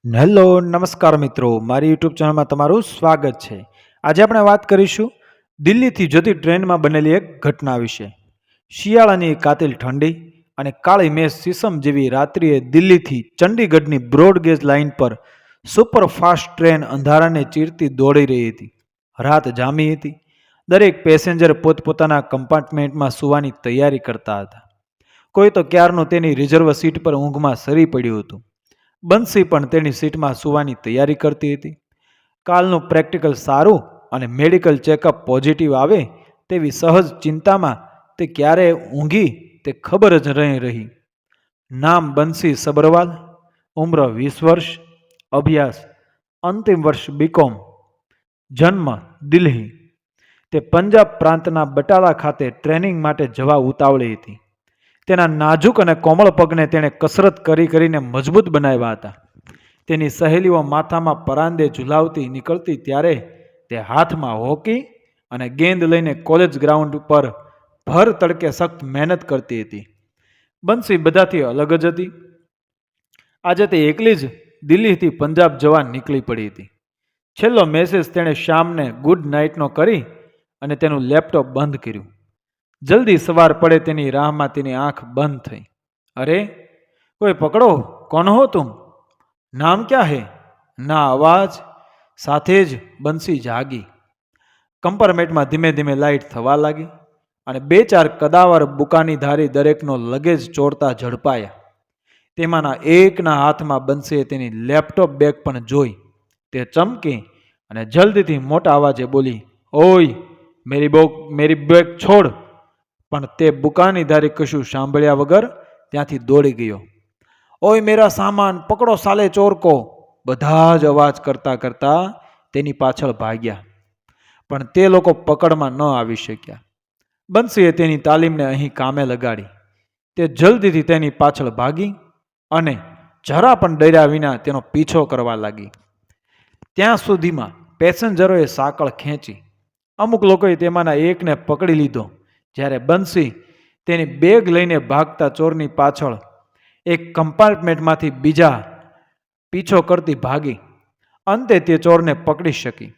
Hello નમસ્કાર મિત્રો, મારી યુટ્યુબ ચેનલમાં તમારું સ્વાગત છે. આજે આપણે વાત કરીશું દિલ્હીથી જતી ટ્રેનમાં બનેલી એક ઘટના વિશે. શિયાળાની કાતિલ ઠંડી અને કાળી મેષ સીસમ જેવી રાત્રિએ દિલ્હીથી ચંડીગઢની બ્રોડગેજ લાઇન પર સુપરફાસ્ટ ટ્રેન અંધારાને ચીરતી દોડી રહી હતી. રાત જામી હતી. દરેક પેસેન્જર પોતપોતાના કમ્પાર્ટમેન્ટમાં સૂવાની તૈયારી કરતા હતા. કોઈ તો ક્યારનું તેની રિઝર્વ સીટ પર ઊંઘમાં સરી પડ્યું હતું. બંસી પણ તેની સીટમાં સૂવાની તૈયારી કરતી હતી. કાલનું પ્રેક્ટિકલ સારું અને મેડિકલ ચેકઅપ પોઝિટિવ આવે તેવી સહજ ચિંતામાં તે ક્યારે ઊંઘી તે ખબર જ નહીં રહી. નામ બંસી સબરવાલ, ઉંમર 20 વર્ષ, અભ્યાસ અંતિમ વર્ષ બીકોમ, જન્મ દિલ્હી. તે પંજાબ પ્રાંતના બટાલા ખાતે ટ્રેનિંગ માટે જવા ઉતાવળી હતી. તેના નાજુક અને કોમળ પગને તેણે કસરત કરીને મજબૂત બનાવ્યા હતા. તેની સહેલીઓ માથામાં પરાંદે ઝુલાવતી નીકળતી ત્યારે તે હાથમાં હોકી અને ગેંદ લઈને કોલેજ ગ્રાઉન્ડ પર ભર તડકે સખ્ત મહેનત કરતી હતી. બંસી બધાથી અલગ જ હતી. આજે તે એકલી જ દિલ્હીથી પંજાબ જવા નીકળી પડી હતી. છેલ્લો મેસેજ તેણે શ્યામને ગુડ નાઇટનો કરી અને તેનું લેપટોપ બંધ કર્યું. જલ્દી સવાર પડે તેની રાહમાં તેની આંખ બંધ થઈ. અરે કોઈ પકડો, કોણ હો તુમ? નામ ક્યાં હે? ના અવાજ સાથે જ બંસી જાગી. કમ્પાર્ટમેન્ટમાં ધીમે ધીમે લાઇટ થવા લાગી અને 2-4 કદાવર બુકાની ધારી દરેકનો લગેજ ચોરતા ઝડપાયા. તેમાંના એકના હાથમાં બંસીએ તેની લેપટોપ બેગ પણ જોઈ. તે ચમકી અને જલ્દીથી મોટા અવાજે બોલી, ઓય મેરી બેગ છોડ. પણ તે બુકાની ધારી કશું સાંભળ્યા વગર ત્યાંથી દોડી ગયો. ઓય મેરા સામાન પકડો સાલે ચોર કો. બધા જ અવાજ કરતા તેની પાછળ ભાગ્યા. પણ તે લોકો પકડમાં ન આવી શક્યા. બંસીએ તેની તાલીમને અહીં કામે લગાડી. તે જલ્દીથી તેની પાછળ ભાગી અને જરા પણ ડર્યા વિના તેનો પીછો કરવા લાગી. ત્યાં સુધીમાં પેસેન્જરોએ સાંકળ ખેંચી. અમુક લોકોએ તેમાંના એકને પકડી લીધો. જ્યારે બંસી તેની બેગ લઈને ભાગતા ચોરની પાછળ એક કમ્પાર્ટમેન્ટમાંથી બીજા પીછો કરતી ભાગી. અંતે તે ચોરને પકડી શકી.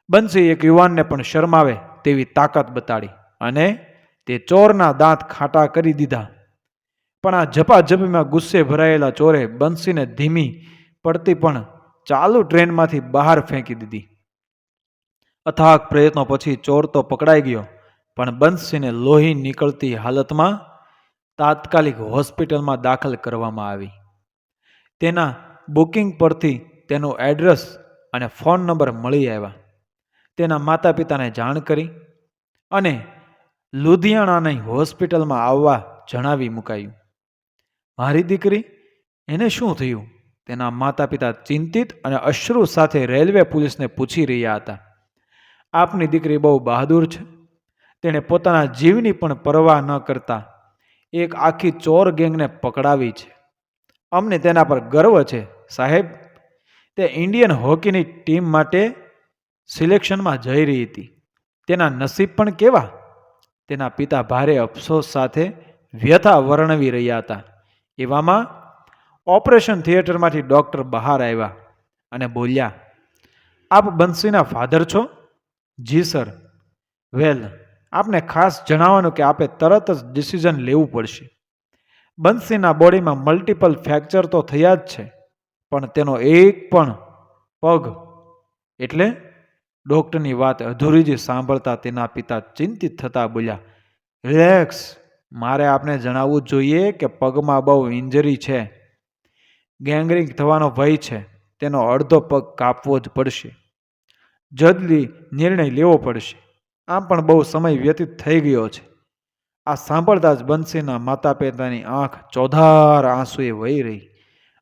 બંસી એક યુવાનને પણ શરમાવે તેવી તાકાત બતાડી અને તે ચોરના દાંત ખાટા કરી દીધા. પણ આ ઝપાઝપીમાં ગુસ્સે ભરાયેલા ચોરે બંસીને ધીમી પડતી પણ ચાલુ ટ્રેનમાંથી બહાર ફેંકી દીધી. અથાગ પ્રયત્નો પછી ચોર તો પકડાઈ ગયો, પણ બંસીને લોહી નીકળતી હાલતમાં તાત્કાલિક હોસ્પિટલમાં દાખલ કરવામાં આવી. તેના બુકિંગ પરથી તેનું એડ્રેસ અને ફોન નંબર મળી આવ્યા. તેના માતા પિતાને જાણ કરી અને લુધિયાણાની હોસ્પિટલમાં આવવા જણાવી મુકાયું. મારી દીકરી, એને શું થયું? તેના માતા પિતા ચિંતિત અને અશ્રુ સાથે રેલવે પોલીસને પૂછી રહ્યા હતા. આપની દીકરી બહુ બહાદુર છે. તેણે પોતાના જીવની પણ પરવા ન કરતા એક આખી ચોર ગેંગને પકડાવી છે. અમને તેના પર ગર્વ છે સાહેબ. તે ઇન્ડિયન હોકીની ટીમ માટે સિલેક્શનમાં જઈ રહી હતી. તેના નસીબ પણ કેવા? તેના પિતા ભારે અફસોસ સાથે વ્યથા વર્ણવી રહ્યા હતા. એવામાં ઓપરેશન થિયેટરમાંથી ડૉક્ટર બહાર આવ્યા અને બોલ્યા, આપ બંસીના ફાધર છો? જી સર. વેલ, આપને ખાસ જણાવવાનું કે આપે તરત જ ડિસિઝન લેવું પડશે. બંસીના બોડીમાં મલ્ટિપલ ફ્રેક્ચર તો થયા જ છે, પણ તેનો એક પણ પગ. એટલે? ડૉક્ટરની વાત અધૂરી જ સાંભળતા તેના પિતા ચિંતિત થતા બોલ્યા, રિલેક્સ. મારે આપને જણાવવું જોઈએ કે પગમાં બહુ ઇન્જરી છે. ગેંગરીન થવાનો ભય છે. તેનો અડધો પગ કાપવો જ પડશે. જલ્દી નિર્ણય લેવો પડશે. આમ પણ બહુ સમય વ્યતીત થઈ ગયો છે. આ સાંભળતા જ બંસીના માતા પિતાની આંખ ચોધાર આંસુએ વહી રહી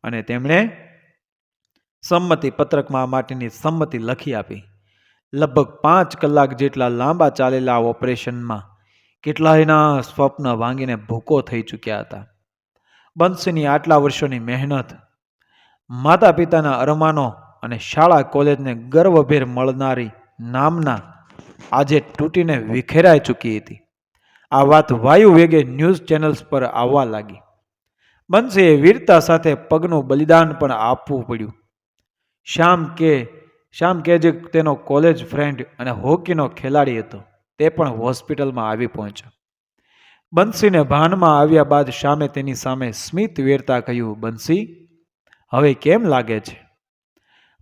અને તેમણે સંમતિ પત્રકમાં માટેની સંમતિ લખી આપી. લગભગ 5 કલાક જેટલા લાંબા ચાલેલા ઓપરેશનમાં કેટલાયના સ્વપ્ન ભાંગીને ભૂકો થઈ ચૂક્યા હતા. બંસીની આટલા વર્ષોની મહેનત, માતા પિતાના અરમાનો અને શાળા કોલેજને ગર્વભેર મળનારી નામના આજે તૂટીને વિખેરાઈ ચૂકી હતી. આ વાત વાયુ વેગે ન્યૂઝ ચેનલ્સ પર આવવા લાગી. બંસીએ વીરતા સાથે પગનું બલિદાન પણ આપવું પડ્યું. શ્યામ કે જે તેનો કોલેજ ફ્રેન્ડ અને હોકીનો ખેલાડી હતો તે પણ હોસ્પિટલમાં આવી પહોંચ્યો. બંસીને ભાનમાં આવ્યા બાદ શ્યામે તેની સામે સ્મિત વેરતા કહ્યું, બંસી, હવે કેમ લાગે છે?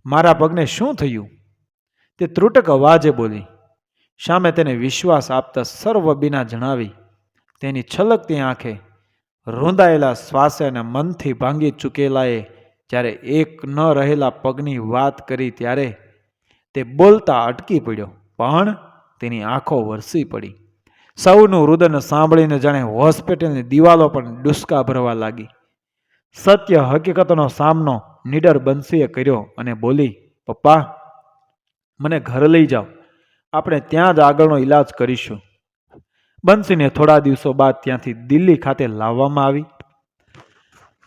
મારા પગને શું થયું? તે ત્રુટક અવાજે બોલી. શ્યામે તેને વિશ્વાસ આપતા સર્વ બીના જણાવી. તેની છલકતી આંખે રૂંધાયેલા શ્વાસે અને મનથી ભાંગી ચૂકેલાએ જ્યારે એક ન રહેલા પગની વાત કરી ત્યારે તે બોલતા અટકી પડ્યો, પણ તેની આંખો વરસી પડી. સૌનું રુદન સાંભળીને જાણે હોસ્પિટલની દિવાલો પણ ડુસકા ભરવા લાગી. સત્ય હકીકતનો સામનો નીડર બંસીએ કર્યો અને બોલી, પપ્પા, મને ઘર લઈ જાઓ, આપણે ત્યાં જ આગળનો ઈલાજ કરીશું. બંસીને થોડા દિવસો બાદ ત્યાંથી દિલ્હી ખાતે લાવવામાં આવી.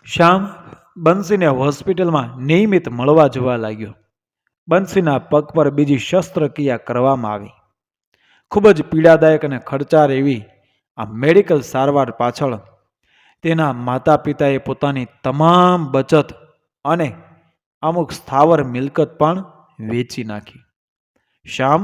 શ્યામ બંસીને હોસ્પિટલમાં નિયમિત મળવા જવા લાગ્યો. બંસીના પગ પર બીજી શસ્ત્રક્રિયા કરવામાં આવી. ખૂબ જ પીડાદાયક અને ખર્ચાળ એવી આ મેડિકલ સારવાર પાછળ તેના માતા પિતાએ પોતાની તમામ બચત અને અમુક સ્થાવર મિલકત પણ વેચી નાખી. શ્યામ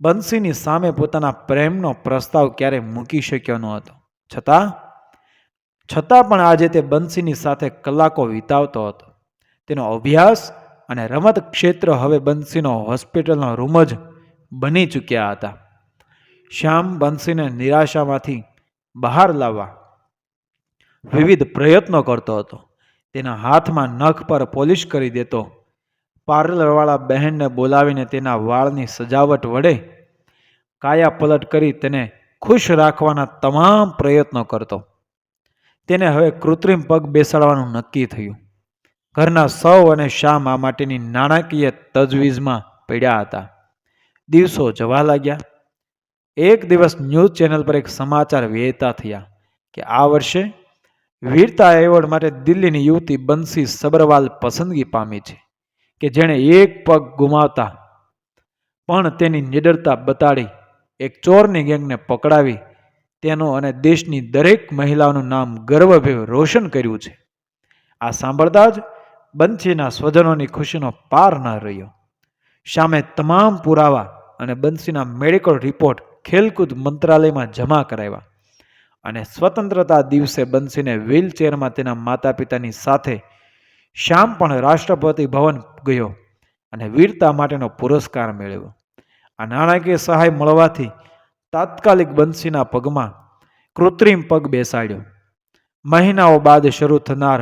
બંસીની સામે પોતાના પ્રેમનો પ્રસ્તાવ ક્યારે મૂકી શક્યો ન હતો. છતાં પણ આજે તે બંસીની સાથે કલાકો વિતાવતો હતો. તેનો અભ્યાસ અને રમત ક્ષેત્ર હવે બંસીનો હોસ્પિટલનો રૂમ જ બની ચૂક્યા હતા. શ્યામ બંસીને નિરાશામાંથી બહાર લાવવા વિવિધ પ્રયત્નો કરતો હતો. તેના હાથમાં નખ પર પોલિશ કરી દેતો, પાર્લરવાળા બહેનને બોલાવીને તેના વાળની સજાવટ વડે કાયા પલટ કરી તેને ખુશ રાખવાના તમામ પ્રયત્નો કરતો. તેને હવે કૃત્રિમ પગ બેસાડવાનું નક્કી થયું. ઘરના સૌ અને શ્યામ આ માટેની નાણાકીય તજવીજમાં પડ્યા હતા. દિવસો જવા લાગ્યા. એક દિવસ ન્યૂઝ ચેનલ પર એક સમાચાર વહેતા થયા કે આ વર્ષે વીરતા એવોર્ડ માટે દિલ્હીની યુવતી બંસી સબરવાલ પસંદગી પામી છે, કે જેણે એક પગ ગુમાવતા પણ તેની નિડરતા બતાડી એક ચોરની ગેંગને પકડાવી તેનું અને દેશની દરેક મહિલાઓનું નામ ગર્વભેર રોશન કર્યું છે. આ સાંભળતા જ બંસીના સ્વજનોની ખુશીનો પાર ન રહ્યો. શ્યામે તમામ પુરાવા અને બંસીના મેડિકલ રિપોર્ટ ખેલકૂદ મંત્રાલયમાં જમા કરાવ્યા અને સ્વતંત્રતા દિવસે બંસીને વ્હીલચેરમાં તેના માતા પિતાની સાથે શ્યામ પણ રાષ્ટ્રપતિ ભવન ગયો અને વીરતા માટેનો પુરસ્કાર મેળવ્યો. આ નાણાકીય સહાય મળવાથી તાત્કાલિક બંસીના પગમાં કૃત્રિમ પગ બેસાડ્યો. મહિનાઓ બાદ શરૂ થનાર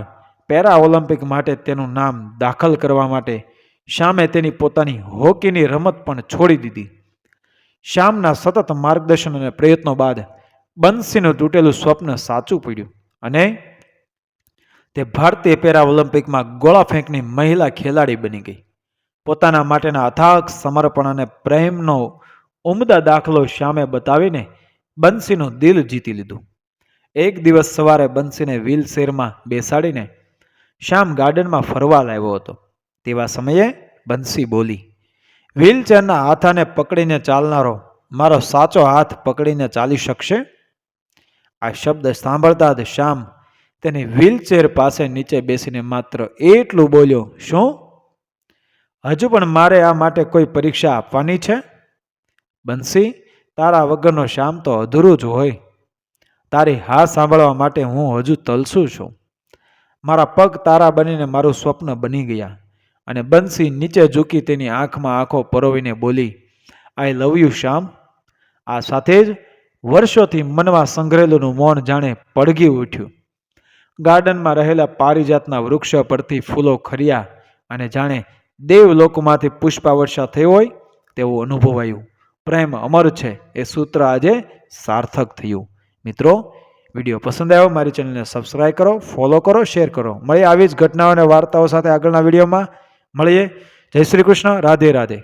પેરા ઓલિમ્પિક માટે તેનું નામ દાખલ કરવા માટે શ્યામે તેની પોતાની હોકીની રમત પણ છોડી દીધી. શ્યામના સતત માર્ગદર્શન અને પ્રયત્નો બાદ બંસીનું તૂટેલું સ્વપ્ન સાચું પડ્યું અને તે ભારતીય પેરા ઓલિમ્પિકમાં ગોળા ફેંકની મહિલા ખેલાડી બની ગઈ. પોતાના માટેના અથાગ સમર્પણ અને પ્રેમનો ઉમદા દાખલો શ્યામે બતાવીને બંસીનું દિલ જીતી લીધું. એક દિવસ સવારે બંસીને વ્હીલચેરમાં બેસાડીને શ્યામ ગાર્ડનમાં ફરવા લાવ્યો હતો. તેવા સમયે બંસી બોલી, વ્હીલચેરના હાથાને પકડીને ચાલનારો મારો સાચો હાથ પકડીને ચાલી શકશે? આ શબ્દ સાંભળતા જ શ્યામ તેની વ્હીલચેર પાસે નીચે બેસીને માત્ર એટલું બોલ્યો, શું હજુ પણ મારે આ માટે કોઈ પરીક્ષા આપવાની છે? બંસી, તારા વગરનો શ્યામ તો અધૂરું જ હોય. તારી હા સાંભળવા માટે હું હજુ તલસું છું. મારા પગ તારા બનીને મારું સ્વપ્ન બની ગયા. અને બંસી નીચે ઝૂકી તેની આંખમાં આંખો પરોવીને બોલી, આઈ લવ યુ શ્યામ. આ સાથે જ વર્ષોથી મનમાં સંઘરેલું મૌન જાણે પડઘી ઉઠ્યું. ગાર્ડનમાં રહેલા પારિજાતના વૃક્ષો પરથી ફૂલો ખર્યા અને જાણે દેવલોકમાંથી પુષ્પાવર્ષા થઈ હોય તેવું અનુભવાયું. પ્રેમ અમર છે એ સૂત્ર આજે સાર્થક થયું. મિત્રો, વિડીયો પસંદ આવ્યો મારી ચેનલને સબસ્ક્રાઈબ કરો, ફોલો કરો, શેર કરો. મળીએ આવી જ ઘટનાઓ અને વાર્તાઓ સાથે આગળના વિડીયોમાં. મળીએ. જય શ્રી કૃષ્ણ. રાધે રાધે.